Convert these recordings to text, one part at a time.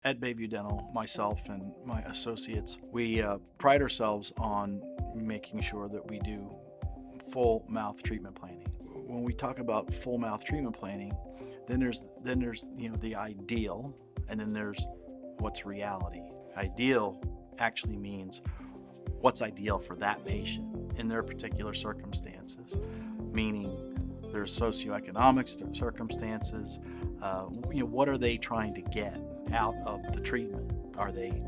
At BayView Dental, myself and my associates, we pride ourselves on making sure that we do full mouth treatment planning. When we talk about full mouth treatment planning, then there's the ideal, and then there's what's reality. Ideal actually means what's ideal for that patient in their particular circumstances, meaning their socioeconomic circumstances. What are they trying to get out of the treatment? Are they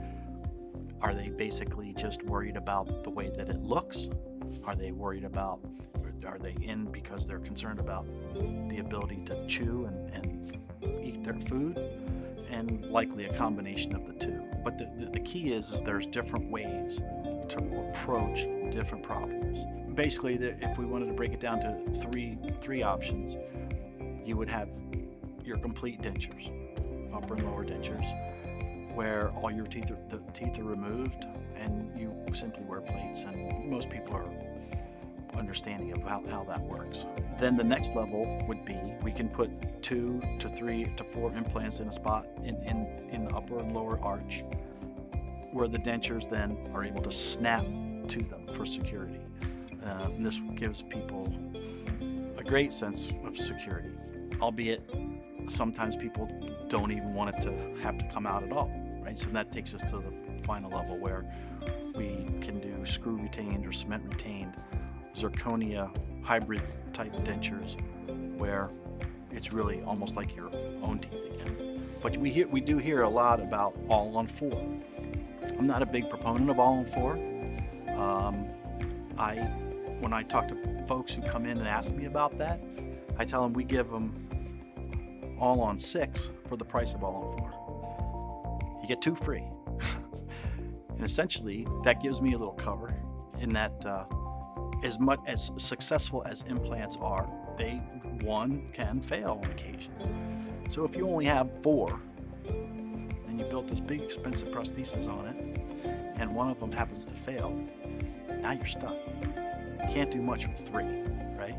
basically just worried about the way that it looks? Are they in because they're concerned about the ability to chew and eat their food? And likely a combination of the two. But the key is there's different ways to approach different problems. Basically, if we wanted to break it down to three options, you would have your complete dentures, upper and lower dentures, where all your teeth are removed and you simply wear plates, and most people are understanding of how that works. Then the next level would be we can put 2 to 3 to 4 implants in a spot in the upper and lower arch, where the dentures then are able to snap to them for security. And this gives people a great sense of security, albeit sometimes people don't even want it to have to come out at all, right? So that takes us to the final level where we can do screw retained or cement retained zirconia hybrid type dentures, where it's really almost like your own teeth again. But we do hear a lot about all on 4. I'm not a big proponent of all on 4. When I talk to folks who come in and ask me about that, I tell them we give them all on 6 for the price of all on 4. You get 2 free. And essentially that gives me a little cover in that as much as successful as implants are, one can fail on occasion. So if you only have 4 and you built this big expensive prosthesis on it, and one of them happens to fail, now you're stuck. You can't do much with 3, right?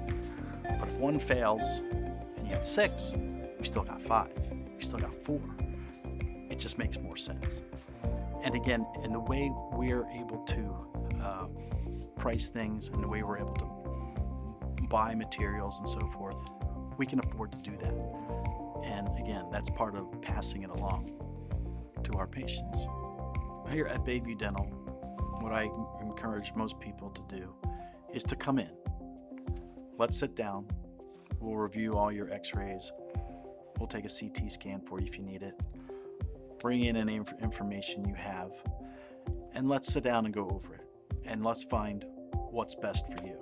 But if one fails and you had 6, we still got 5, we still got 4. It just makes more sense. And again, in the way we're able to price things and the way we're able to buy materials and so forth, we can afford to do that. And again, that's part of passing it along to our patients. Here at BayView Dental, what I encourage most people to do is to come in. Let's sit down. We'll review all your x-rays. We'll take a CT scan for you if you need it. Bring in any information you have, and let's sit down and go over it. And let's find what's best for you.